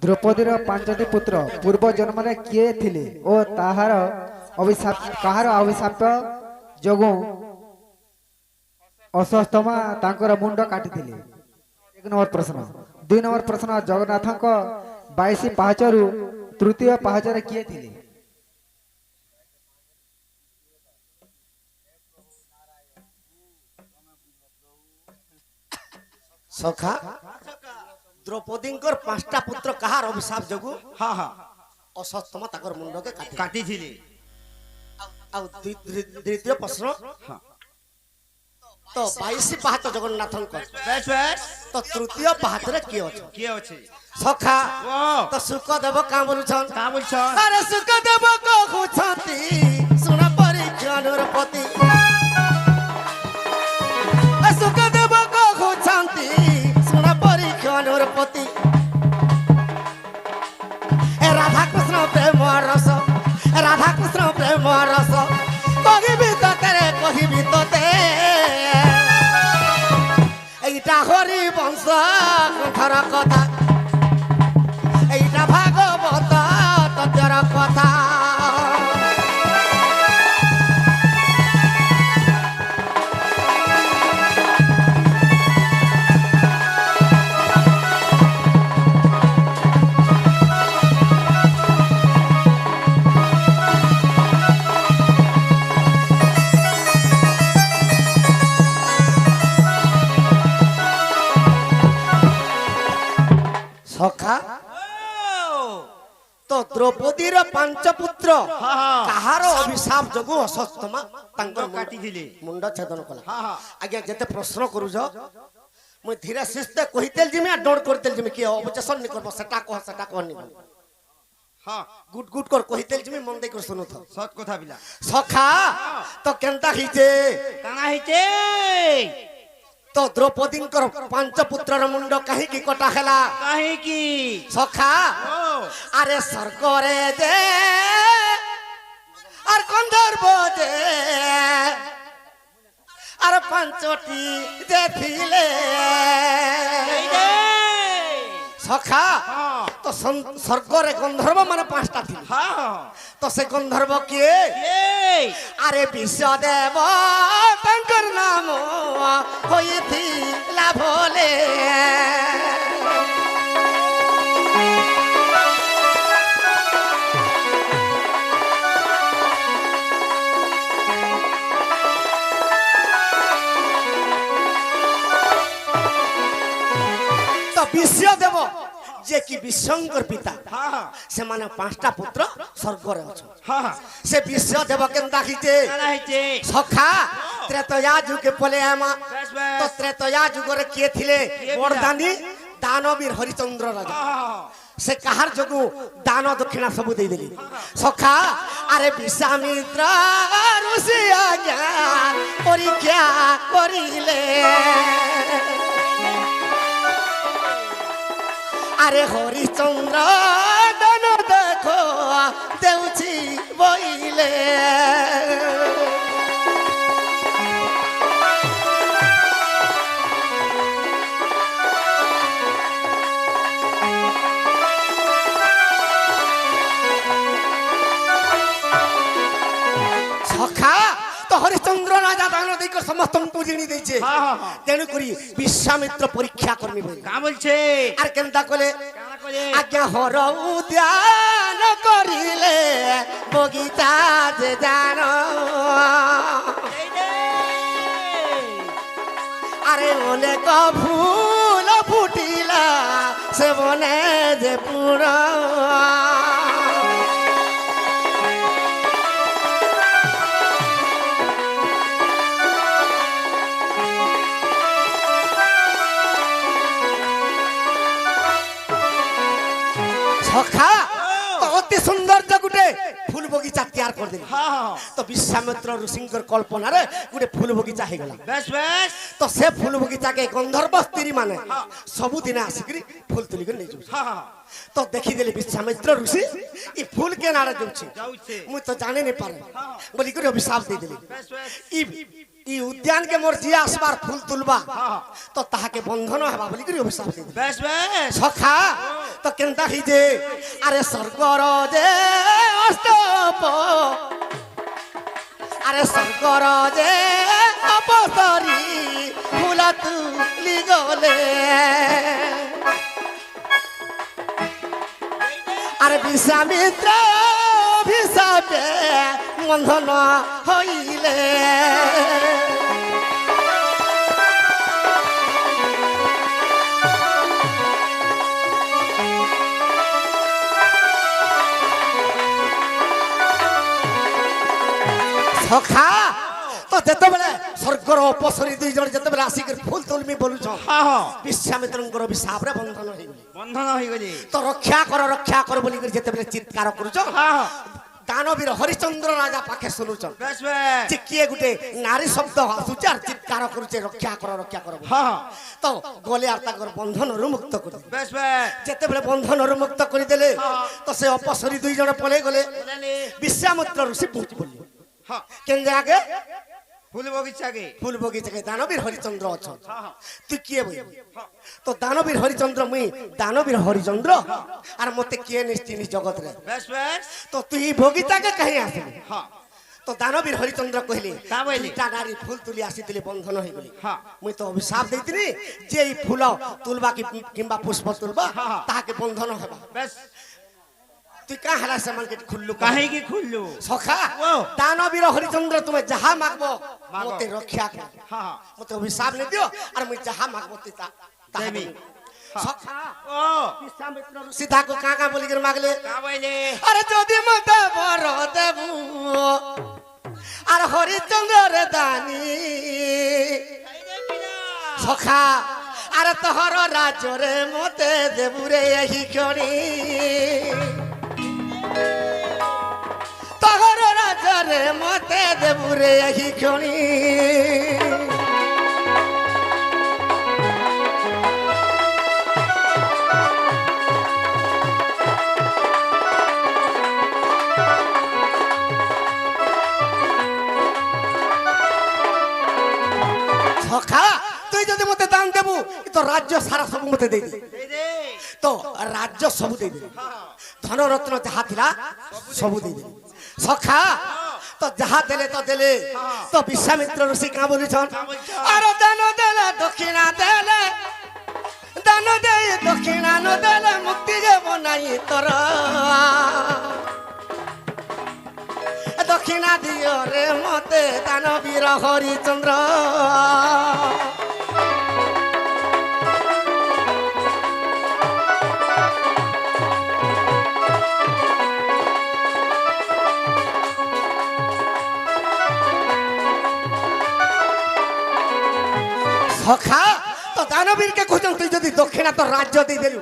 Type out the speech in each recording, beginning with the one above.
द्रौपदीर पांचटी पुत्र पूर्व जन्म किए थिले ओ ताहार अभिशाप कहार अभिशाप जोगु अस्वस्थमा तांकर मुंड काटिथिले। एक नंबर प्रश्न। दुई नंबर प्रश्न जगन्नाथ 22 पाहाचरु तृतीय पाहाचर किए थिले? सखा द्रौपदी पांचटा पुत्र कहार अभिशाप जोगु हाँ हाँ अस्वस्थमा ताकर मुंड के काटी थिले। द्वितीय प्रश्न तो 22 पाहाच जगन्नाथ बेस बेस तो तृतीय पाहाचरे किए अछि किए अछि सखा ओ तो सुखदेव का बोलुछन का बोलछन अरे सुखदेव कहउछंती सुन परीक्षा नरपति सुखदेव कहउछंती सुन परीक्षा नरपति राधा कृष्ण प्रेम रस राधा कृष्ण प्रेम रस कहिबी तो तेरे कहिबी तो ते এইটা হরি বংশ কণ্ঠর কথা এইটা ভাগবত তত্ত্বর কথা सखा तो द्रौपदीर पांच पुत्र कहार अभिशाप जोगु अस्वस्थमा तांकर काटी थिले मुंड छेदन कला। हाँ हाँ आज्ञा जते प्रश्न करूज मुई धीरे शिस्ते कहितेल जिमे आ डोर करतेल जिमे कि ऑब्जेक्शन नि करबो सेटा कह नि हाँ गुड गुड कर कहितेल जिमे मन दे कर सुनु त सत कथा बिला सखा तो केनता हिचे काना हिते तो द्रौपदी पांच पुत्र मुंड कहीं की कटा हेला काहे की सखा अरे सरकरे दे और गंधर्व दे अरे पांचटी देखिले सखा तो स्वर्ग गंधर्व माने पांचटा थी हाँ तो से गंधर्व किए अरे विश्वदेव तंकर नाम होई थी लाभोले तो विश्वदेव जे कि विश्वंकर पिता हाँ से माने पांचटा पुत्र स्वर्ग रे अछ हाँ से विश्वदेव केनता खिचे काना हिते सखा त्रेतया जुग के पले आमा बेस तो बेस त्रेतया जुग रे किए थिले वरदानी दानवीर हरिचंद्र राजा से कहार जोगु दान दक्षिणा सब दे देली सखा अरे विश्वामित्र ऋषि ज्ञान परीक्षा करिले अरे हरिचंद्र दान देखो देउची बइले सखा तो हरिचंद्र राजा दान देकर समस्त को जिणी देछे तेनु करी विश्वामित्र परीक्षा करमी बोल का बोलछे आर केनता कोले काना कोले आज्ञा हर उद्यान करिले बगीचा जे जान अरे अनेक फूल फुटिला से बने जे पूरा सखा तो अति सुंदर जो गुटे फूल बगीचा तैयार कर देली हाँ तो विश्वामित्र ऋषिंकर कल्पना रे गुटे फूल बगीचा हे गला बेस बेस तो से फूल बगीचा के गंधर्व स्त्री माने सबु दिन आसिकरी फूल तुली के ले जाउ हाँ तो देखी देली विश्वामित्र ऋषि ई फूल के नारे जाउछी जाउछे मु तो जाने नहीं पारे बोली कर अभिशाप दे देली बेस बेस ई उद्यान के मोर जिया आसबार फूल तुलबा तो ताहा के बंधन हेबा बोली कर अभिशाप दे देली बेस बेस सखा তো কেনতা হইছে আরে স্বর্গর যে অষ্টপ আরে স্বর্গর যে অপসরি ফুল তুলি গলে আরে বিশ্বামিত্র অভিশাপে বন্ধন হইলে সখা তো যেতবেলে স্বর্গর অপসরি দুই জন যেতবেলে আসিকি ফুল তুলমি বলুছ বিশ্বামিত্রঙ্কর অভিশাপরে বন্ধন হইগলি বন্ধন হইগলি তো রক্ষা কর বলি যেতবেলে চিৎকার করুছ দানবীর হরিচন্দ্র রাজা পাখে শুনুছ বেশ বেশ যে কিয়ে গুটে নারী শব্দ আসুছে আর চিৎকার করুছে রক্ষা কর বলি। তো গলে আর তাঙ্কর বন্ধনরু মুক্ত করে বেশ বেশ যেতবেলে বন্ধনরু মুক্ত করে দেলে তো সে অপসরি দুই জন পলে গলে বিশ্বামিত্র ঋষি পৌঁছি বললি কেন আগে ফুল বগিচাকে ফুল বগিচাকে দানবীর হরিচন্দ্র অছ তুই কিয়ে বই তো দানবীর হরিচন্দ্র মুই দানবীর হরিচন্দ্র আর মতে কিয়ে নিশ্চিনি জগৎ রে বেশ বেশ তো তুই বগিচাকে কাহি আসলি হ্যাঁ তো দানবীর হরিচন্দ্র কহিলি তা বইলি? দুইটা নারী ফুল তুলি আসিলি বন্ধন হয়ে গলি হ্যাঁ। মুই তো অভিশাপ দেইতিনি যে এই ফুল তুলবা কিংবা পুষ্প তুলবা হ্যাঁ। তাহাকে বন্ধন হেবা বেশ তুই কা হেলা সেমানকে খুললু কাহে কি খুললু সখা ও। দানবীর হরিচন্দ্র তুমি যাহা মাগবো মাগো। মতে রক্ষা কর হ্যাঁ মতে অভিশাপ নে দিও আর মুই যাহা মাগবো তুই তাহা দেবি। দেবি। সখা ও বিশ্বামিত্র সীতাকে কাকা বলি করে মাগলে কা বইলে আরে যদি মতে বড় দেবু আর হরিচন্দ্র দানি সখা আরে তোহর রাজরে মতে দেবুরে এই ক্ষণি তোহর রাজরে মতে দেবুরে এই ক্ষণি সখা তুই যদি মতে দান দেবু তো রাজ্য সারা সব মতে দেই দে দে দে তো রাজ্য সবু দেই দে ধনরত্ন যাহা থিলা সবু দেই দে সখা তো যাহা দেলে তো দেলে তো বিশ্বামিত্র ঋষি কা বলিছন আর দান দেলে দক্ষিণা দেলে দান দেই দক্ষিণা ন দেলে মুক্তি যাব নাই তোর দক্ষিণা দিও রে মতে দানবীর হরিচন্দ্র সখা তো দানবীরকে খুঁজুন তুই যদি দক্ষিণা তোর রাজ্য দিয়ে দিলু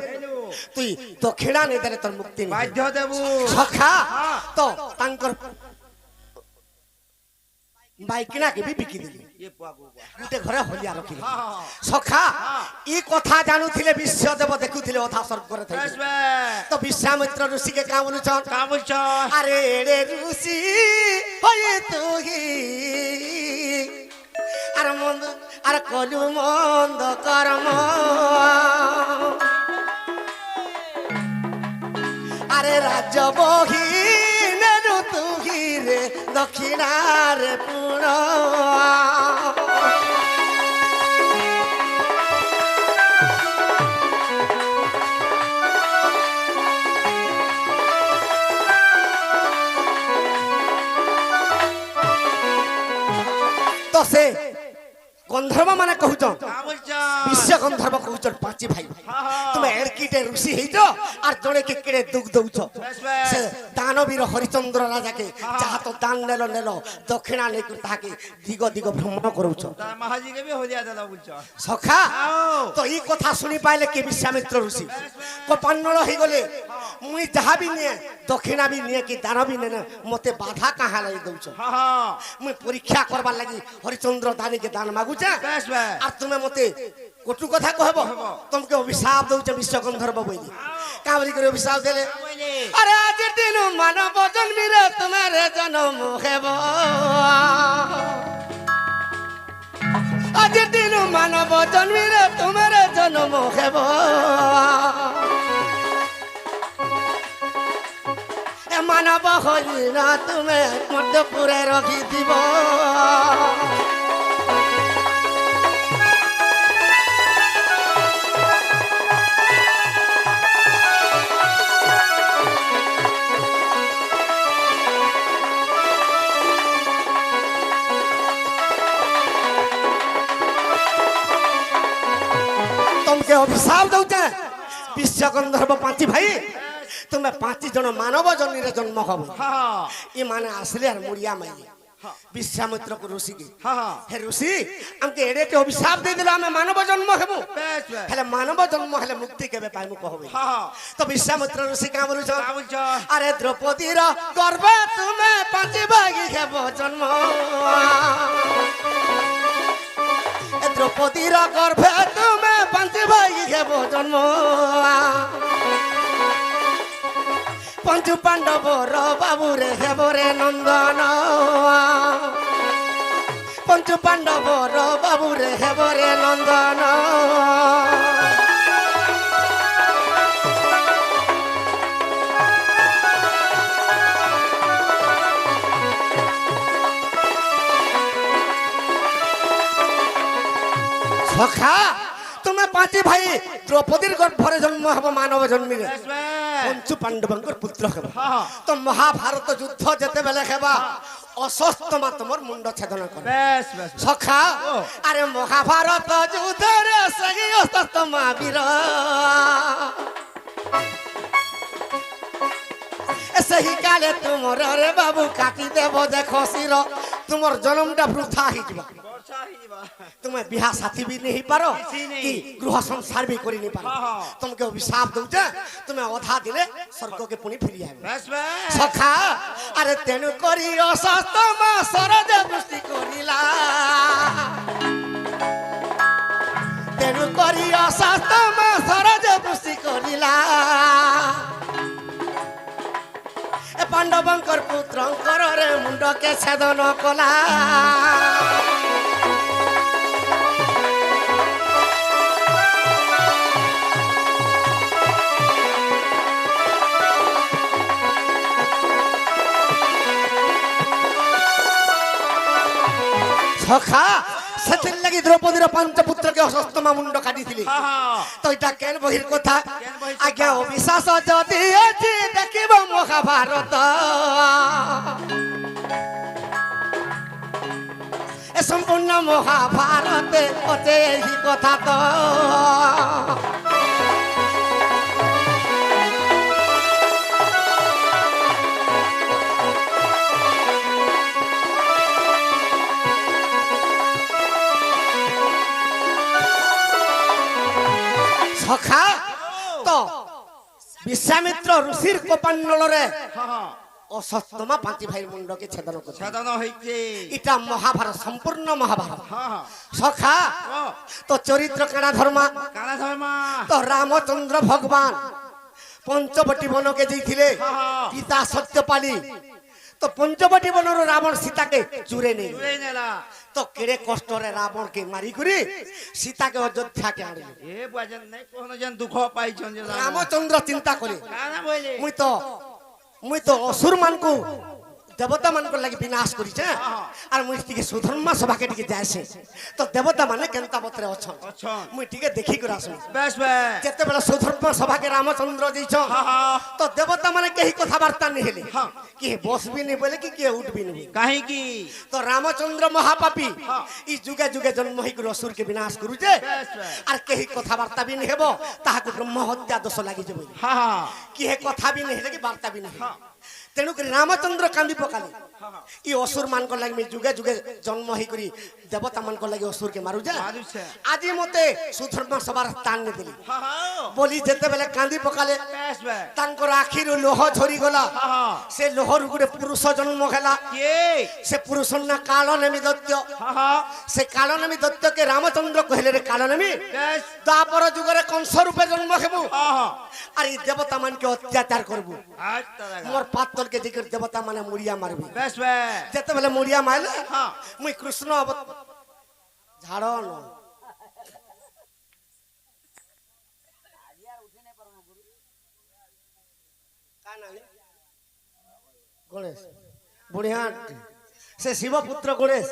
তুই দক্ষিণা নেই দেলে তোর মুক্তি নেই বাধ্য দেবু সখা তো তাঙ্কর বাইকিনাকে বি বিকি দিলি এ পুয়া গুয়া গুটে ঘরে হলিয়া রখিলি সখা ই কথা জানুଥିଲେ বিশ্বদেব দেখুଥିଲେ অথা স্বর্গরে থাকি বেশ বেশ তো বিশ্বামিত্র ঋষিকে কা বলুছন কা বলছ আরে রে ঋষি হয়ে তুই আর মন্দ আর কলু মন্দ কর্ম আরে রাজ্য বহি নেনু তুহি রে দক্ষিণারে পুণ তো সে গন্ধর্ব মানে কহুছ কা বলছ বিশ্ব গন্ধর্ব কহুছ পাঁচি ভাই হ্যাঁ। তুমি এরকিটে ঋষি হইছ আর জনে কে কেড়ে দুঃখ দৌছ বেশ বেশ সে দানবীর হরিচন্দ্র রাজাকে যাহা তো দান নেল দক্ষিণা নেই তাহাকে দিগ দিগ ভ্রমণ করুছ তা মহাজিকে বি হলিয়া দাদা বলছ সখা আও তো এই কথা শুনি পাইলে কি বিশ্বামিত্র ঋষি কপান্নল হয়ে গলে মুই যাহা বি নিয়ে দক্ষিণা বি নিয়ে কি দান বি নে মতে বাধা কাহা লাগি দৌছ হ্যাঁ মুই পরীক্ষা করবার লাগি হরিচন্দ্র দানিকে দান মাগুছে বেশ বেশ আর তুমি মতে কটু কথা কহব তোমাকে অভিশাপ দৌছে বিশ্ব গন্ধর্ব বইলি কাবলি করে অভিশাপ দেলে কা বইলে আরে আজ দিন মানব জন্মিরে তোমার জন্ম হেব আজ দিন মানব জন্মিরে তোমার জন্ম হেব মানব হই না তুমি মধ্যপুরে রখি দিব तुमके अभिशाप दौचे विश्वगंधर्व पांची भाई तुम्हें 5 जन मानव जन्म जन्म हब हाँ ये माने आसले यार मुड़िया माई विश्वामित्र को ऋषि की हाँ हे ऋषि हमके एडे के अभिशाप दे दिला हमें मानव जन्म हेबो बेस बेस हेले मानव जन्म हेले मुक्ति केबे पाइमु कहबे हाँ तो विश्वामित्र ऋषि का बोलु का बोलछ अरे द्रौपदी रो गर्भे तुम्हें 5 भागी हेबो जन्म द्रौपदी रो गर्भे तुम्हें 5 भागी हेबो जन्म पंचु पांडव रो बाबू रे हेबो रे नंदन पंचु पांडव रो बाबू रे हेबो रे नंदन सखा तुम्हें 5 भाई द्रौपदी गर्भरे जन्म हब मानव जन्मी रे बेस बेस पंचु पांडवंकर पुत्र हेबा हाँ तो महाभारत युद्ध जेते बेले हेबा अशस्त्रमा तुमर मुंड छेदन कर बेस बेस सखा अरे महाभारत युद्ध रे सही अशस्त्रमा वीर सही काले तुमर रे बाबू काटी देबो देखो सिर तुमर जन्मटा वृथा ही जीवा वर्षा ही बा तुम्हें बिहा साथी भी नहीं पारो किसी नहीं। कि गृह संसार भी करी नहीं पारो हाँ। तुमके अभिशाप दूचे तुम्हें अधा दिले स्वर्ग के पुनी फिरी आए बेस बेस सखा अरे तेनु करी अशस्तमा सरज दृष्टि करिला तेनु करी अशस्तमा सरज दृष्टि करिला ए पांडवंकर पुत्रंकर रे मुंड के छेदन कला सखा सेथिर लगी द्रौपदी रो 5 पुत्र के अशस्तमा मुंड काटी थिली हाँ हाँ तो इटा केन बहिर कथा केन बहिर आज्ञा अविश्वास जदि अछि देखिबो महाभारत ए संपूर्ण महाभारत अते ही कथा तो सखा तो विश्वामित्र ऋषिर कोपान्नल रे हाँ हाँ अशस्तमा 5 भाई मुंड के छेदन कर छेदन হইছে इटा महाभारत संपूर्ण महाभारत हाँ हाँ सखा ও तो चरित्र कणा धर्मा কালা ধর্মা तो रामचंद्र भगवान पंचवटी वन के जईथिले हाँ। पिता सत्यपाली तो पंचवटी वन रो रावण सीता के चुरे नहीं চুরে নেলা तो केड़े कष्ट रे रावण के मारी करी सीता के अयोध्या के आनिले এ বাজন নাই কোন জন দুঃখ পাইছন যে रामचंद्र चिंता करे কানা বইলে मुई तो असुर मान को देवता मान को लगी विनाश करी छे और मुई टिके सुधर्मा सभा के टिके जायसे तो देवता माने केनता बतरे अछन अछन मुई टिके देखि कर आसु বেশ বেশ जेते बेला सुधर्मा सभा के रामचंद्र जइछ हाँ हाँ तो देवता माने कही कथा वार्ता नहीं हेले हाँ। कि बस भी नहीं बोले कि के उठ भी नहीं কাহি কি तो रामचंद्र महापापी हाँ। ई जुगे जुगे जन्म होई कर असुर के विनाश करू जे বেশ বেশ और कही कथा वार्ता भी नहीं हेबो ताहाको ब्रह्म हत्या दोष लागि जेबो हाँ हाँ कि हे कथा भी नहीं हेले कि वार्ता भी नहीं तेणु कर रामचंद्र कांदी पकाले ई असुर मान को लागि जुगे जुगे जन्म होई करी देवता मान को लागि असुर के मारू जा मारुছে आज मते सुधर्मा सभार स्थान ने देली हाँ हाँ बोली जेते बेले कांदी पकाले বেশ বেশ तांकर आखिर लोह झरी गला हाँ हाँ से लोहर गुडे पुरुष जन्म हेला কে से पुरुष ना काल नेमी दत्त हाँ हाँ से काल नेमी दत्त के रामचंद्र कहले रे काल नेमी বেশ दापर जुगरे कंस रूपे जन्म हेबु हाँ हाँ और ई देवता मान के अत्याचार करबु আজ তারা मोर पातल के जिक्र देवता माने मुड़िया मारबु বেশ বেশ जेते बेले मुड़िया मारले हाँ मुई कृष्ण झाड़ न का नाले ଗଣେଶ ବଢିଆ ସେ ଶିବ ପୁତ୍ର ଗଣେଶ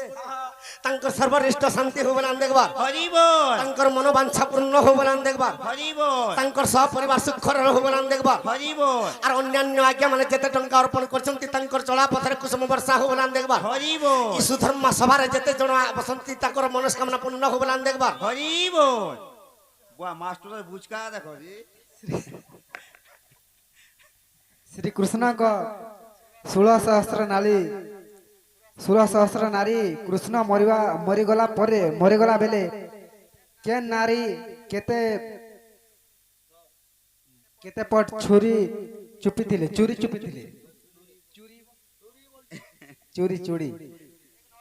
ତାଙ୍କ ସର୍ବରିଷ୍ଟ ଶାନ୍ତି ହଉ ବୋଲି ଦେଖବା হরি বল ତାଙ୍କର ମନୋବାଞ୍ଛା ପୂର୍ଣ୍ଣ ହଉ ବୋଲି ଦେଖବା হরি বল ତାଙ୍କର ସହ ପରିବାର ସୁଖରେ ରହୁ ବୋଲି ଦେଖବା হরি বল আর অন্যান্য আজ্ঞা মানে যেতে টঙ্কা অর্পণ করছেন তাঙ্কর চলা পথরে কুসুম বর্ষা হো বলান দেখবা হরি বল ইসু ধর্ম সভারে যেতে জন বসন্তি তাঙ্কর মনস্কামনা পূর্ণ হো বলান দেখবা হরি বল বুয়া মাস্টার বুঝকা দেখো রে ଶ୍ରୀକୃଷ୍ଣଙ୍କ 16 ସହସ୍ର ନାରୀ କୃଷ୍ଣ ମରିଗଲା ବେଲେ କେ ନାରୀ କେତେ କେତେ ପଟ ଚୋରି ଚୁପିଥିଲେ ଚୋରି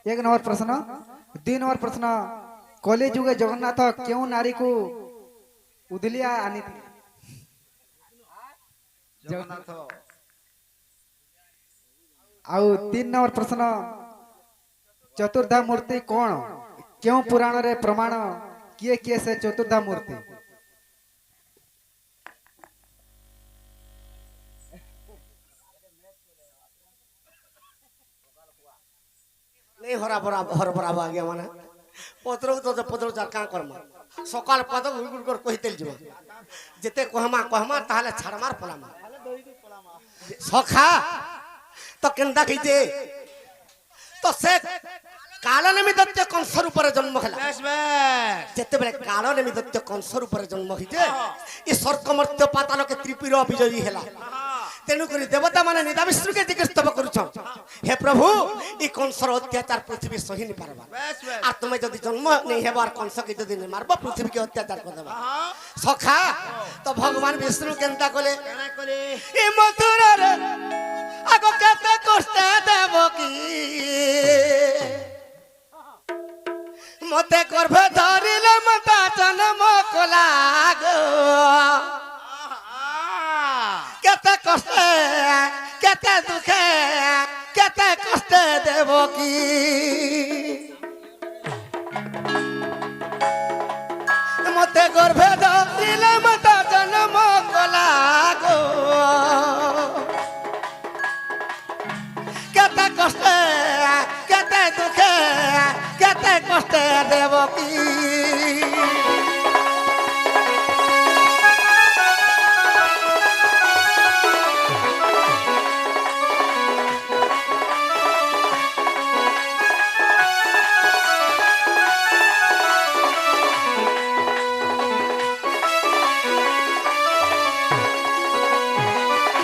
1 ନମ୍ବର ପ୍ରଶ୍ନ 2 ନମ୍ବର ପ୍ରଶ୍ନ କଲି ଯୁগে ଜଗନ୍ନାଥ କେଉଁ ନାରୀକୁ ଉଦଲିଆ ଆଣିଥିଲେ জগন্নাথ ଆଉ 3 ନମ୍ବର ପ୍ରଶ୍ନ ଚତୁର୍ଦ୍ଧା ମୂର୍ତ୍ତି କଣ କେଉଁ ପୁରାଣରେ ପ୍ରମାଣ କିଏ ସେ ଚତୁର୍ଦ୍ଧା ମୂର୍ତ୍ତି নেই হরবরা আজ্ঞা মানে পত্র পত্র যার কাঁ করমা সকাল পদ গুড় গুড় কহিতেল যাব যেতে কহমা তাহলে ছাড়মার পলামা সখা তো কেন্দা কইতে তো সে কাল নিমিত্ত কংস রূপরে জন্ম হেলা বেশ বেশ যেতেবেলে কাল নিমিত্ত কংস রূপরে জন্ম হইছে ই স্বর্গমর্ত্য পাতালকে ত্রিপুর বিজয়ী হেলা তেণুকরি দেবতা মানে নিদাবিষ্ণুকে জিজ্ঞাসা করুছন হে প্রভু ই কংসর অত্যাচার পৃথিবী সহি নি পারবা বেশ বেশ আর তুমি যদি জন্ম নেই হেবার কংসকে যদি নি মারবা পৃথিবীকে অত্যাচার করে দেবা সখা তো ভগবান বিষ্ণু কেনতা কলে কেনা করে ই মথুরার আগ কেতে কষ্ট দেব কি মতে গর্ভে ধরিলে মাতা জন্ম কলা গো কেতে কষ্টে কেতে দুঃখে কেতে কষ্টে দেব কি মতে গর্ভে ধরিলে মাতা জন্ম কলা গো কেতে কষ্টে কেতে দুঃখে কেতে কষ্টে দেব কি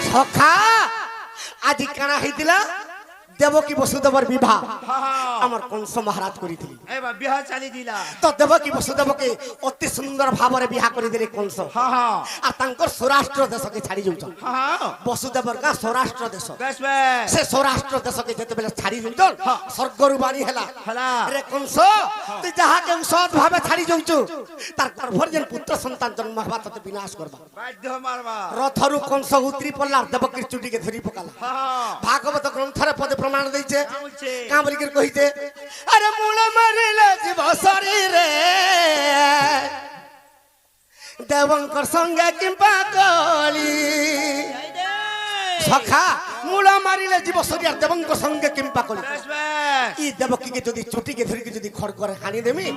সখা আজি কানা হইতিলা দেবকী বসুদেবর বিবাহ আমার কংস মহারাজ করিଥିଲି এবার বিহার চালি দিলা তো দেবকী বসুদেবকে অতি সুন্দর ভাবে বিবাহ করিদেলে কংস আর তাঙ্কর সৌরাষ্ট্র দেশকে ছাড়ি যাউছন বসুদেবর গা সৌরাষ্ট্র দেশ বেশ বেশ সে সৌরাষ্ট্র দেশকে যেতেবেলে ছাড়ি যাউছন স্বর্গরু বাণী হেলা হেলা রে কংস তুই যাহাকে সৎ ভাবে ছাড়ি যাউছু তার গর্ভর যেন পুত্র সন্তান জন্ম হবা ততে বিনাশ করবা বাধ্য মারবা রথরু কংস উতরি পড়লা দেবকীর চুটিকে ধরি পকালা ভাগবত গ্রন্থরে পদে প্রমাণ দিয়েছে কামরিকের কহিতে আরে মূল মারিলে জীব শরীরে দেবঙ্কর সঙ্গে কিংবা কলি সখা মূল মারিলে জীব শরীর দেবঙ্কর সঙ্গে কিংবা কলি বেশ বেশ ই দেবকীকে যদি চুটিকে ধরিকে যদি খড় করে হানি দেমি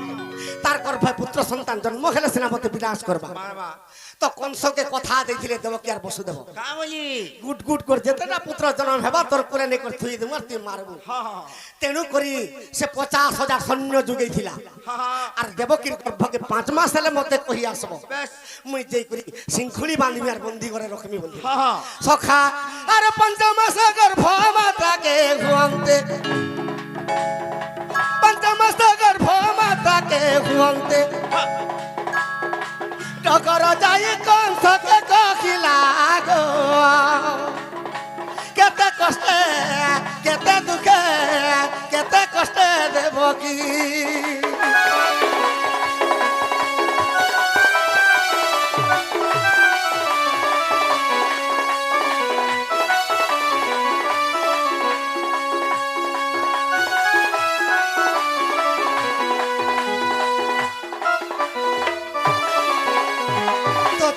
তার গর্ভে পুত্র সন্তান জন্ম হেলে সেনাপতি বিনাশ করবা মারবা তো কংসকে কথা দিয়েছিলে দেবকী আর বসুদেব কামলি গুট গুট করে যেতেটা পুত্র জন্ম হেবা তোর করে নেই করে থুই দেবো আর তুই মারবু তেণু করি সে 50,000 সৈন্য যুগেইছিলা আর দেবকীর গর্ভকে 5 মাস হেলে মতে কহি আসব বেশ মুই যেই করি শৃঙ্খলি বাঁধিবি আর বন্দি করে রখমি বলি হ্যাঁ সখা আর 5 মাস গর্ভ মাতাকে ঘুমতে 5 মাস গর্ভ মাতাকে ঘুমতে টকর যাই কংসকে কখিলা গো কেতে কষ্টে কেতে দুঃখে কেতে কষ্টে দেব কি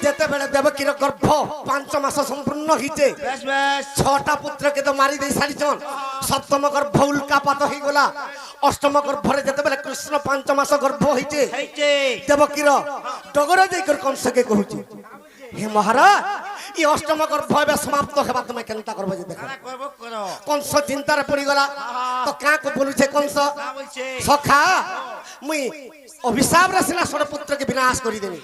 যেতেবেলে দেবকীর গর্ভ 5 মাস সম্পূর্ণ হইছে বেশ বেশ 6টা পুত্রকে তো মারি দেই সারিছন সপ্তম গর্ভ উল্কাপাত হই গলা অষ্টম গর্ভরে যেতেবেলে কৃষ্ণ 5 মাস গর্ভ হইছে হইছে দেবকীর ডগরে যাইকর কংসকে কহুছি হে মহারাজ ই অষ্টম গর্ভ হবে সমাপ্ত হেবা তুমি কেনতা করবে যে দেখো কানা করব করো কংস চিন্তারে পড়ি গলা তো কাকে বলুছে কংস না বলছে সখা মুই অভিশাপ রাসিনা ষোড় পুত্রকে বিনাশ করি দেবি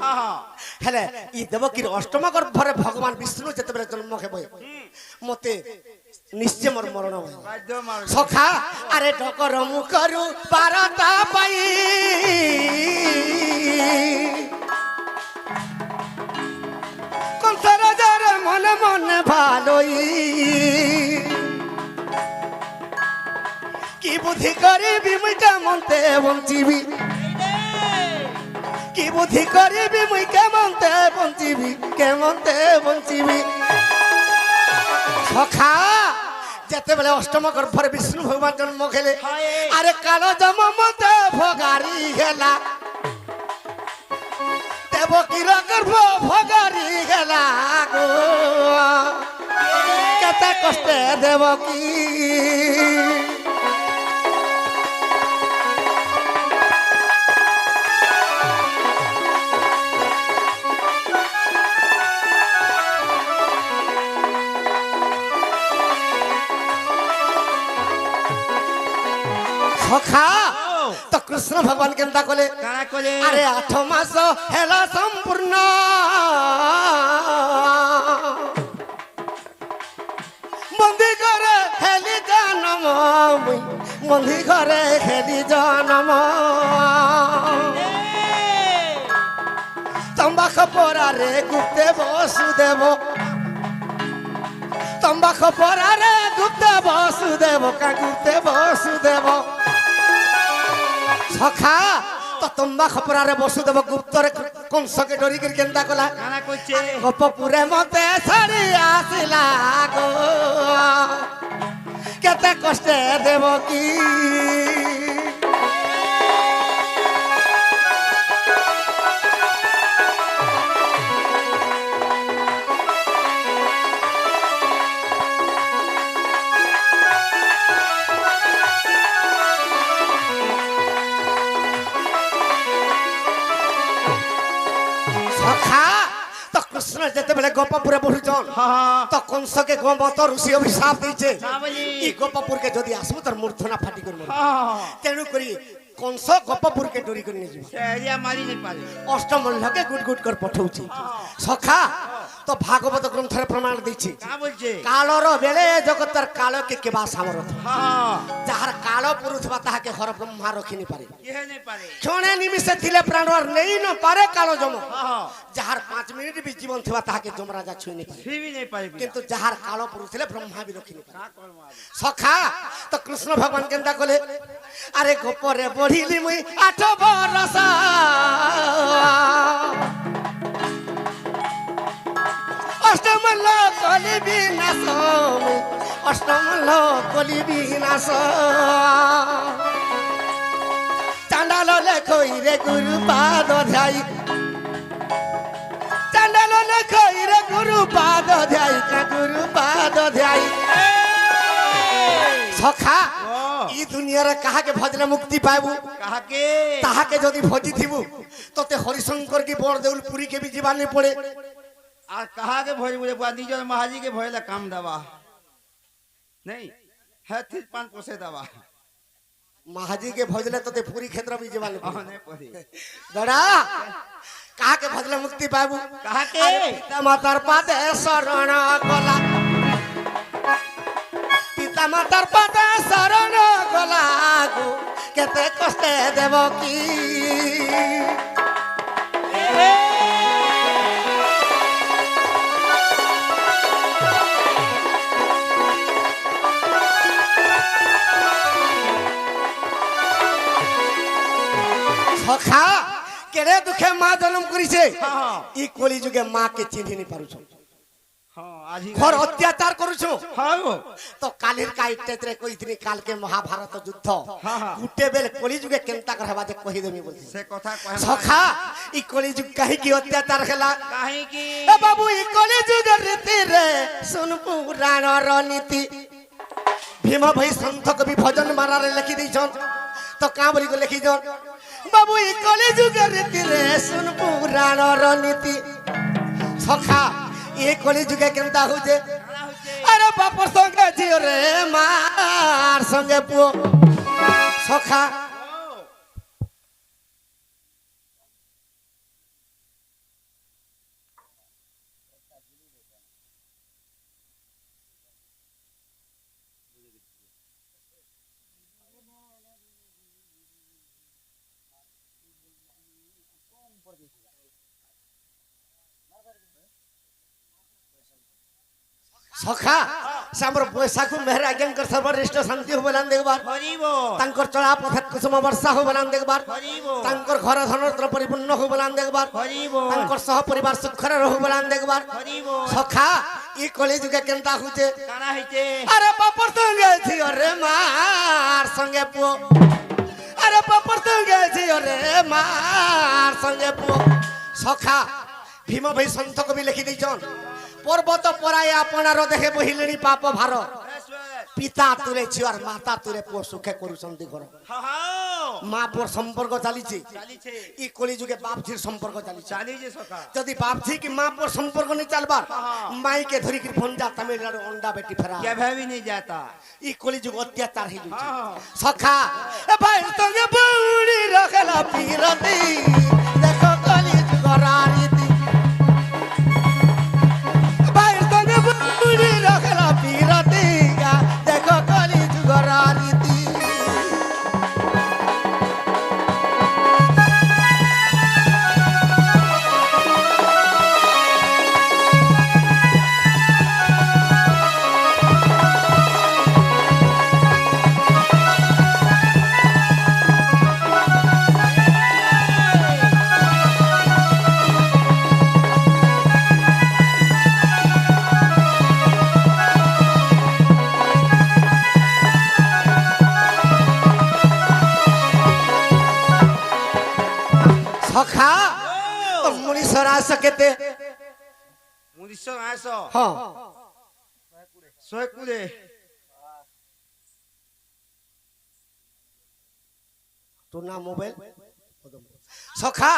হেলে ই দেবকীর অষ্টম গর্ভরে ভগবান বিষ্ণু যেতেবেলে জন্ম হেবে মতে নিশ্চয় মোর মরণ হবে বাদ্য মার সখা আরে ঢকর মুখরু বারতা পাই কংস রাজার মনে মনে ভালোই কি বুদ্ধি করিবি মুই কেমনতে বঞ্চিবি কি বুদ্ধি করিবি মুই কেমনতে বঞ্চিবি সখা যেতেবেলে অষ্টম গর্ভরে বিষ্ণু ভগবান জন্ম খেলে আরে কালো জম মতে ভগারি গেলা দেবকীর গর্ভ ভগারি গেলা গো কেতে কষ্টে দেবকী সখা তো কৃষ্ণ ভগবান কেনতা কলে কানা করে আরে 8 মাস হেলা সম্পূর্ণ বন্দি করে হেলি জনম বন্দি করে হেলি জনম তম্বাখ পরারে গুপ্তে বসুদেব তম্বাখ পরারে গুপ্তে বসুদেব কা গুপ্তে বসুদেব সখা তো তম্বা খপরারে বসুদেব গুপ্তরে কংসকে ডরি করে কেনতা কলা কানা করছে গোপপুরে মতে ছাড়ি আসিলা গো কেতে কষ্টে দেব কি কৃষ্ণ যেতেবেলে গোপপুরে বসুছন তো কংসকে গোমত ঋষি অভিশাপ দিয়েছে ই গোপপুরকে যদি আসবো তোর মূর্ধনা ফাটি করবো তেণু করি কংস গোপপুরকে ডরি করে নিয়ে যাবে এরিয়া মারি নি পারে অষ্টমল্লকে গুট গুট করে পঠাউছি সখা তো ভাগবত গ্রন্থরে প্রমাণ দিয়েছি কা বলছে কালর বেলে জগতর কালকে কেবা সামরথ হ্যাঁ যাহার কাল পুরুথবা তাহাকে হর ব্রহ্মা রখিনি পারে কেহে নে পারে ক্ষণে নিমিষে থিলে প্রাণর নেই ন পারে কালো জম হ্যাঁ যাহার 5 মিনিট বি জীবন থিবা তাহাকে যমরাজা ছুঁই নি পারে ফিবি নে পারে কিন্তু যাহার কাল পুরুষ থিলে ব্রহ্মা বি রখিনি পারে কা করব আবে সখা তো কৃষ্ণ ভগবান কেনতা কলে আরে গোপরে বঢ়িলি মুই 8 বরস অষ্টমল্ল কলি বিনাশ অষ্টমল্ল কলি বিনাশ চান্ডাল লেখই রে গুরু পাদ ধ্যাই চান্ডাল লেখই রে গুরু পাদ ধ্যাই গুরু পাদ ধ্যাই সখা ই দুনিয়ারে কাহাকে ভজলে মুক্তি পাইবু কাহাকে তাহাকে যদি ভজি থিবু তোতে হরিশঙ্কর কি বড় দেউল পুরী কে বি জীবানি পড়ে আর কাহাকে ভয় বলে বুয়া নিজর महाजी के भयला काम दवा नहीं है थिर पान पोसे दवा महाजी के भजले तोते पूरी क्षेत्र भी जीवानी पड़े नहीं पड़ी दड़ा काके भजले मुक्ति पाबू काहाके पिता मातार पादे शरण गला पिता मातार पादे शरण गला गो केते कष्टे देव की সখা কেড়ে দুঃখে মা জন্ম করিছে ই কলি যুগে মা কে চিনি নি পারুছ हाँ आज ही ঘর অত্যাচার করছো हाँ वो তো কালির কাইটেতে কইতিনি কালকে মহাভারত যুদ্ধ হ্যাঁ, হ্যাঁ। গুটে বেলে কলিযুগে কেনতা করবা যে কহি দেমি বলছি से कथा कहे সখা ই কলিযুগ কাহি কি অত্যাচার খেলা काहे की এ বাবু ই কলিযুগের রীতি রে শুন পুরাণর নীতি ভীম ভাই সন্থ কবি ভজন মারারে লিখি দিছন তো কাঁ বলি লিখিছন বাবু ই কলিযুগের রীতি রে শুন পুরাণর নীতি সখা এ কলিযুগে কেনতা হউছে আরে বাপর সঙ্গে ঝিও রে মার সঙ্গে পুও সখা সখা সে আমার বৈশাখু মেহর আজ্ঞাঙ্কর সর্বশ্রেষ্ঠ শান্তি হবলান দেখবার हरिबो তাঙ্কর চড়া পথে কুসুম বর্ষা হবলান দেখবার हरिबो তাঙ্কর ঘর ধনত্র পরিপূর্ণ হবলান দেখবার हरिबो তাঙ্কর সহ পরিবার সুখরে রহবলান দেখবার हरिबो সখা ই কলিযুগে কেনতা হচ্ছে काना हिचे আরে বাপর সঙ্গে ঝিও রে মার সঙ্গে পুও আরে বাপর সঙ্গে ঝিও রে মার সঙ্গে পুও সখা ভীম ভাই সন্থ কবি লিখি দিছন পর্বত পরায় আপনার দেখে বহিলেনি পাপ ভার পিতা তুলে ঝিওর মাতা তুলে পুও সুখে করুছন্তি ঘর हाँ हाँ মা পুর সম্পর্ক চালিছে चाली छे ই কলিযুগে বাপ ঝির সম্পর্ক চালিছে चाली जे सका যদি বাপ ঝি কি মা পুর সম্পর্ক নি চালবার মাইকে ধরি কি ফোন যা তামিলনাড়ু অন্ডা বেটি ফেরা क्या भय भी नहीं जाता ই কলিযুগ অত্যাচার হই যাচ্ছে हाँ সখা এ ভাই সঙ্গে বউড়ি রাখলা পিরতি দেখো কলিযুগ রানীতি ভাই সঙ্গে বউড়ি রাখলা পিরতি দেখো কলিযুগ রানীতি সখা মনীষর আস কেতে 1900 হ্যাঁ सोए कुदे টুনা মোবাইল সখা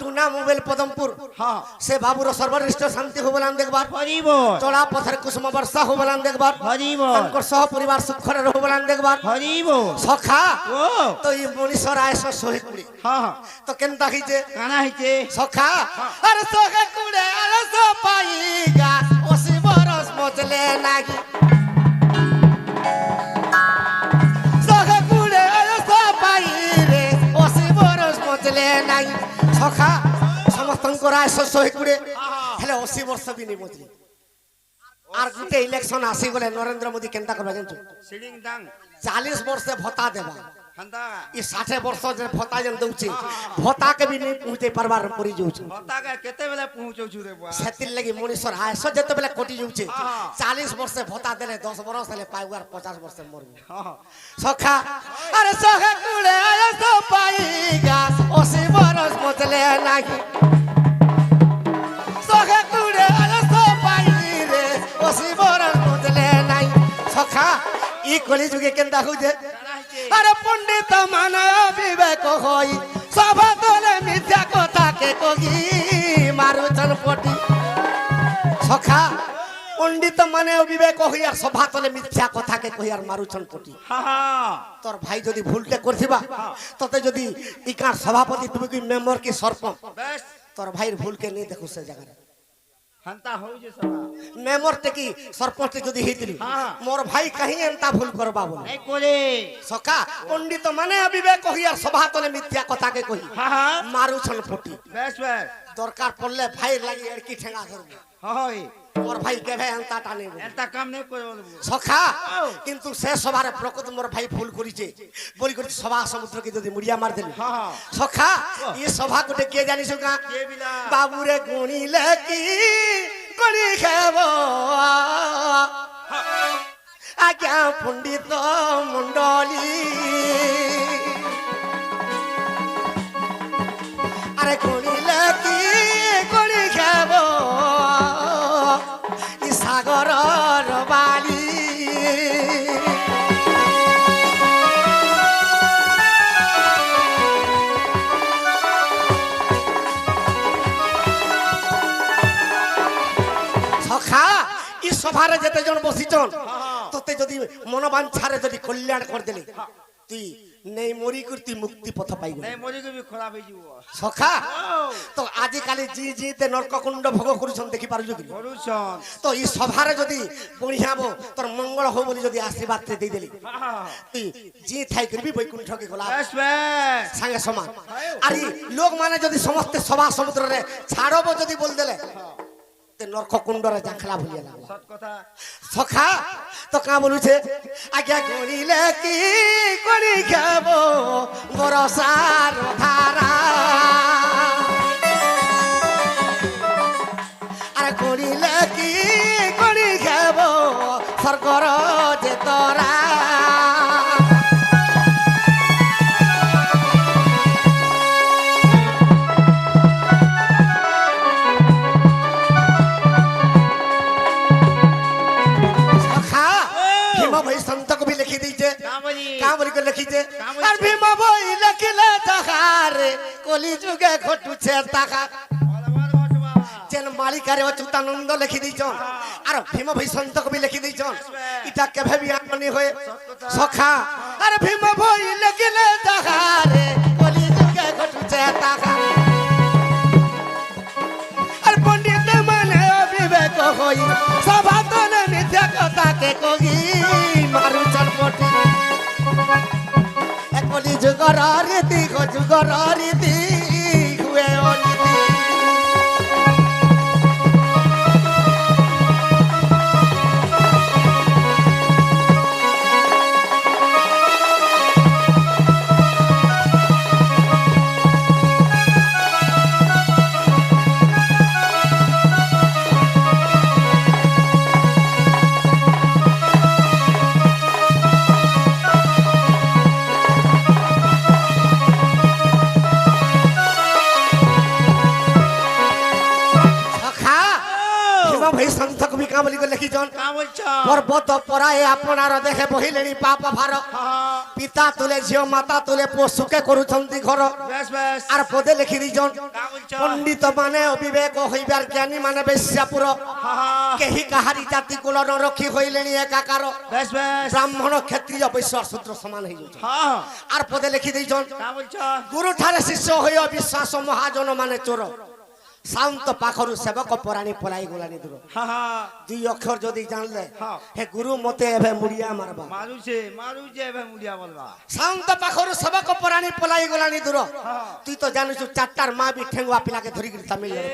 টুনা মোবাইল পদমপুর हाँ সে বাবুর সর্বশ্রেষ্ঠ শান্তি হবলান দেখবার हरिबो চড়া পথের কুসুম বর্ষা হবলান দেখবার हरिबो তাঙ্কর সহ পরিবার সুখরে হবলান দেখবার हरिबो সখা ओ তো এই মনীষর আয়স শহীদ কুড়ি हाँ हाँ তো কেনতা হইছে काना हिचे সখা আরে সখা কুড়ে আরে সো পাইগা ওসি বরস মচলে নাগি সখা কুড়ে আরে সো পাই রে ওসি বরস মচলে নাগি সখা সমস্তঙ্কর আয়স শহীদ কুড়ে হেলে 80 বর্ষ বি নি মচলি আর গুটে ইলেকশন আসি গলে নরেন্দ্র মোদি কেনতা করবা জানছো सिडिंग दांग 40 বর্ষে ভত্তা দেবা हंदा ই 60 বর্ষ যে ভত্তা যেন দউছে ভত্তা কে বি নি পৌঁছে পারবার পরি যাଉଛି होता का केते बेला पहुंचौ छु रे बुआ সেতির লাগি মনীষর আয়স যেতবেলে কটি যাଉଛି 40 বর্ষে ভত্তা দেলে 10 বর্ষ হলে পাইবার 50 বর্ষে মরবি हाँ সখা আরে সখা কুড়ে আয়স পাইগা 80 বরস মচলে নাহি সখা কুড়ে আয়স পাই রে 80 বরস মচলে নাই সখা ই কলিযুগে কেনতা হউছে काना हिचे আরে পণ্ডিত মানব বিবেক হই সভা তোলে মিথ্যা কথা কে কহি মারুচন পটি সখা পণ্ডিত মানে বিবেক হই আর সভা তোলে মিথ্যা কথা কে কহি আর মারুচন পটি हाँ हाँ তোর ভাই যদি ভুলতে করছিবা ততে যদি ইকার সভাপতি তুমি কি মেম্বার কি সরপঞ্চ बस তোর ভাইয়ের ভুলকে নেই দেখো সে জায়গায় हंता हो जे सका মেম্বারতে কি সরপঞ্চ যদি হইতিলি হ্যাঁ। মোর ভাই কাহি এন্তা ভুল করবা বলে नहीं कोले সখা পণ্ডিত মানে বিবেক কহি আর সভা তোলে মিথ্যা কথা কে কহি हाँ हाँ মারুছন পটি बस बस দরকার পড়লে ভাই লাগি এড়কি ঠেঙ্গা করবে हाँ हाँ মোর ভাই কেবে এন্তা টানে एता काम नहीं कोई बोलबो সখা কিন্তু সে সভারে প্রকৃত মোর ভাই ভুল করিছে বলি করি সভা সমুদ্রকে যদি মুড়িয়া মার দেলি हाँ हाँ সখা এই সভা কোটে কে জানিস কা के बिला বাবুরে গুণিলে কি করি খাব আজ্ঞা পণ্ডিত মণ্ডলী আরে গণিলে কি গণি খাব ই সাগরর বালি সখা ই সভারে যেতে জন বসিছন তোতে যদি মনোবাঞ্ছারে যদি কল্যাণ করদেলে তুই নেই মরি করতি মুক্তি পথ পাইব নাই মরি কবি খরাপ হয়ে যাব সখা তো আজিকালি জি জিতে নরককুণ্ড ভোগ করুছন দেখি পারুছ কি করুছন তো এই সভারে যদি বঢ়িয়াব তোর মঙ্গল হো বলি যদি আশীর্বাদ দেই দেলি তুই জি থাই করবি বৈকুণ্ঠকে গলা বেশ বেশ সাঙ্গে সমান আর এই লোক মানে যদি সমস্ত সভা সমুদ্রে ছাড়ব যদি বল দেলে নরককুণ্ডরে জাখলা ভুলিয়া লাগলো সত কথা সখা তো কা বলুছে আজ্ঞা গড়িলে কি করি খাব বরসার ধারা আর গড়িলে কি করি খাব স্বর্গর যে তরা ভাই সন্ত কবি লিখি দিয়েছে কামরি করে লিখিছে আর ভীম বই লিখিলে তাহারে কলি যুগে ঘটুছে তাহা যেন মালিকারে অচ্যুতানন্দ লিখি দিয়েছ আর ভীম ভাই সন্ত কবি লিখি দিয়েছ এটা কেভে বি আনি হয়ে সখা আর ভীম বই লিখিলে তাহারে কলি যুগে ঘটুছে তাহা আর পণ্ডিত মানে অবিবেক হই সভা তলে মিথ্যা কথাকে কহি মারু চটপটি একলি যুগর রীতি যুগর রীতি হুয়ে অনীতি ভাই সন্ত কবি কামলি করে লিখিছন পর্বত পরায়ে আপনার দেখে বহিলেনি পাপ ভার পিতা তুলে ঝিও মাতা তুলে পশুকে করুছন্তি ঘর বেশ বেশ আর পদে লিখি দিছন পণ্ডিত মানে অবিবেক হইবার জ্ঞানী মানে বেশ্যাপুর কেহি কাহারি জাতি কুল নরক্ষী হইলেনি একাকার বেশ বেশ ব্রাহ্মণ ক্ষত্রিয় বৈশ্য শূদ্র সমান হয়ে যাচ্ছে হ্যাঁ আর পদে লিখি দিছন বলছ গুরু ঠারে শিষ্য হই অবিশ্বাস মহাজন মানে চোর শান্ত পাখরু সেবক পরাণী পলাই গোলানি দূর দুই অক্ষর যদি জানলে হে গুরু মতে এবে মুড়িয়া মারবা মারুছে মারুছে এবে মুড়িয়া বলবা শান্ত পাখরু সেবক পরাণী পলাই গোলানি দূর তুই তো জানিছু চারটার মা বি ঠেঙ্গুয়া পিলাকে ধরি গিরি তামিলনাড়ু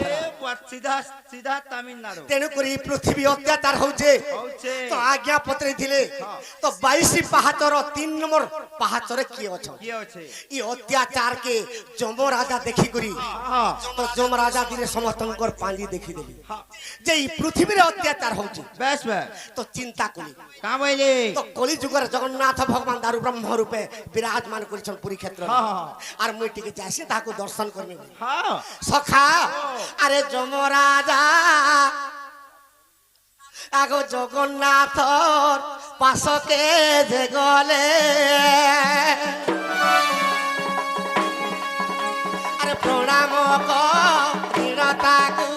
সিধা সিধা তামিলনাড়ু তেণু করি পৃথিবী অত্যাচার হচ্ছে হচ্ছে তো আজ্ঞা পত্রে দিলে তো 22 পাহাচর 3 নম্বর পাহাচরে কি আছে কি আছে ই অত্যাচার কে যমরাজা দেখি করি তো যমরাজা দিলে সমস্তঙ্কর পাঁজি দেখি দেলি যে এই পৃথিবীর অত্যাচার হচ্ছে বেশ বেশ তো চিন্তা করি কামাইলে তো কলি যুগের জগন্নাথ ভগবান দারু ব্রহ্ম রূপে বিরাজমান করেছেন পুরী ক্ষেত্র আর মুই টিকে যাইছি তাহাকে দর্শন করবি হ্যাঁ সখা আরে যমরাজা আগো জগন্নাথর পাশকে যে গলে আরে প্রণাম কীড়তাকু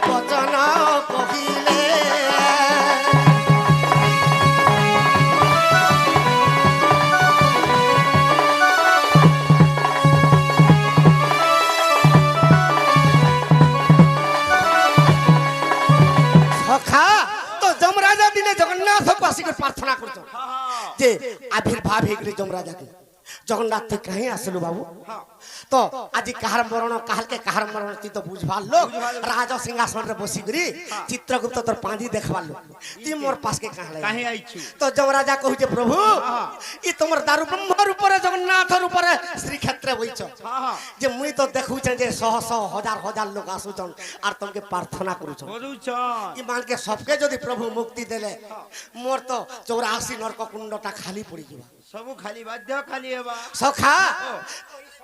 বচন কহিলে সখা তো যমরাজা দিনে জগন্নাথকে আসিকে প্রার্থনা করছ যে আবির্ভাব হয়ে গেলে যমরাজাকে জগন্নাথ তুই কাহি আসলু বাবু তো আজি কাহার মরণ কাহালকে কাহার মরণ তুই তো বুঝবার লোক রাজ সিংহাসন রে বসি করি চিত্রগুপ্ত তোর পাঁজি দেখবার লোক তুই মোর পাশকে কাহলে কাহে আইছু তো যমরাজা কହୁছে প্রভু ই তোমার দারু ব্রহ্মর উপরে জগন্নাথর উপরে শ্রীক্ষেত্রে বইছ যে মুই তো দেখুছে যে শহ শহ হাজার হাজার লোক আসুছন আর তোমাকে প্রার্থনা করুছন করুছ ই মানকে সবকে যদি প্রভু মুক্তি দেলে মোর তো 84 নরক কুণ্ডটা খালি পড়ি যাবা সবু খালি বাধ্য খালি হেবা সখা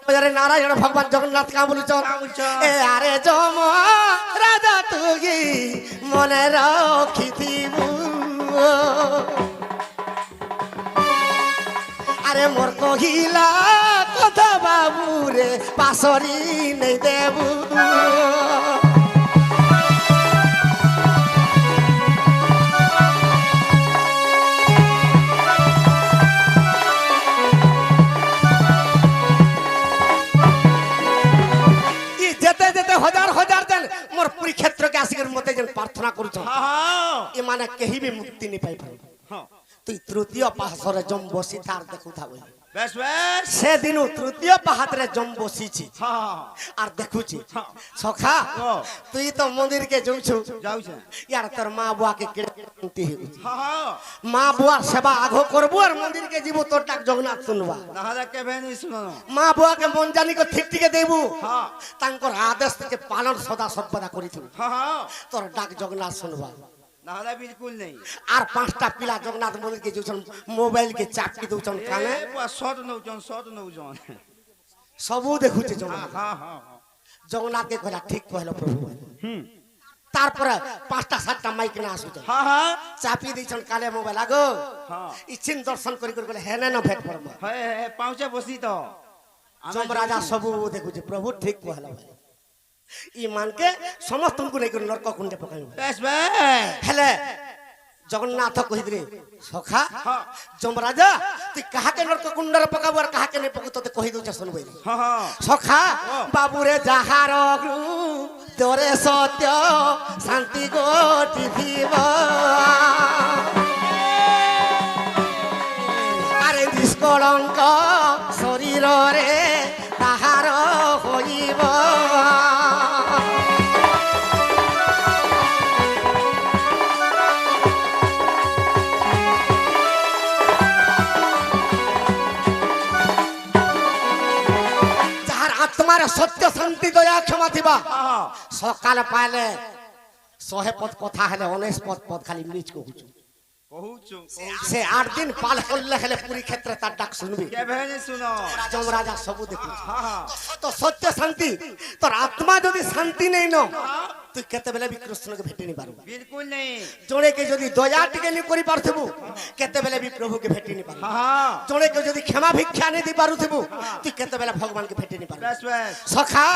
বাজারে নারায়ণ ভগবান জগন্নাথ কা বলুছন এ আরে জম রাজা তুগি মনে রাখিথিবু আরে মোর কহিলা কথা বাবু রে পাসরি নেই দেবু যেতে যেতে হাজার হাজার দিন মোর পুরী ক্ষেত্রকে আসিকর মতে যেন প্রার্থনা করুছ এ মানে কেহি বি মুক্তি নি পাই পারবে তুই তৃতীয় পাহাড়ে জম বসি তার দেখু থাকবে বেশ বেশ সেদিন তৃতীয় পাহাড়ে জম বসিছি আর দেখুছি সখা তুই তো মন্দিরকে যাউছু যাউছে ইয়ার তোর মা বুয়াকে কেড়ে হেউছি মা বুয়ার সেবা আঘো করবো আর মন্দিরকে যাব তোর ডাক জগন্নাথ শুনবা নাহলে কেবে নি শুনো মা বুয়াকে মন জানি কো ঠিক ঠিকে দেবু তাঙ্কর আদেশ থেকে পালন সদা সর্বদা করিথিব তোর ডাক জগন্নাথ শুনবা নাহলে বিলকুল নেই আর 5টা পিলা জগন্নাথ মন্দিরকে যাউছন মোবাইল কে চাপকি দউছন কানে শর্ট নউজন সবু দেখুছে জগন্নাথ জগন্নাথ কে কইলা ঠিক কইলো প্রভু তারপরে 5টা 7টা মাইক না আসুছন চাপি দিছন কানে মোবাইল আগো ইচ্ছিন দর্শন করি করি বলে হেনে না ভেট পড়ব পাউছে বসি তো যমরাজা সবু দেখুছে প্রভু ঠিক কইলো ই মানকে সমস্তଙ୍କୁ নেই নরক কুণ্ডে পকাইব বেশ বেশ হেলে জগন্নাথ কহিদরে সখা যমরাজা তুই কাহাকে নরক কুণ্ডরে পকাবো আর কাহাকে নেই পকু তোতে কহি দউছ শুনবই সখা বাবুরে যাহার তোরে সত্য শান্তি গোটি থিব আরে নিষ্কলঙ্ক শরীরে তাহার হইব তোমার সত্য শান্তি দয়া ক্ষমা থিবা সকাল পাইলে 100 পদ কথা হলে 19 পদ খালি নিজ কহুଛୁ কহুଛୁ সে 8 দিন পাল করলে হেলে পুরী ক্ষেত্রে তার ডাক শুনবি কেবে নি শুনো যমরাজা সবু দেখুছি তো সত্য শান্তি তোর আত্মা যদি শান্তি নেই ন তুই কেতেবেলে বি কৃষ্ণকে ভেটি নি পারবু বিলকুল নেই জনে কে যদি দয়া টিকে নি করি পারথিবু কেতেবেলে বি প্রভুকে ভেটি নি পারবু জনে কে যদি ক্ষমা ভিক্ষা নি দি পারুথিবু তুই কেতেবেলে ভগবানকে ভেটি নি পারবু বেশ বেশ সখা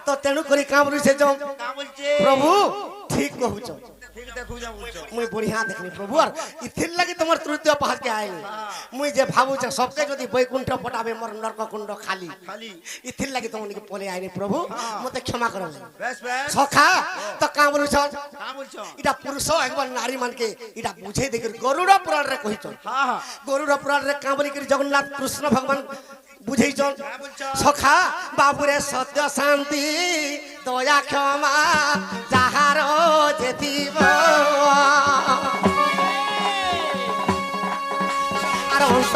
তো তেণু করি কাম বলিছে জম কা বলছে প্রভু ঠিক কহুছ ঠিক দেখু যাও বলছো মুই বড়িয়া দেখনি প্রভু আর ইথির লাগি তোমার তৃতীয় পাহাড় কে আইনি মুই যে ভাবুছে সবকে যদি বৈকুণ্ঠ পটাবে মোর নরক কুণ্ড খালি খালি ইথির লাগি তোমাকে পলে আইনি প্রভু মতে ক্ষমা করো বেশ বেশ সখা তো কাম বলছ কা বলছো এটা পুরুষ একবার নারী মানকে এটা বুঝাই দেখি গরুড় পুরাণ রে কহিছ গরুড় পুরাণ রে কাম বলি করে জগন্নাথ কৃষ্ণ ভগবান বুঝাইছন সখা বাবুরে সত্য শান্তি দয়া ক্ষমা যাহার যেথিব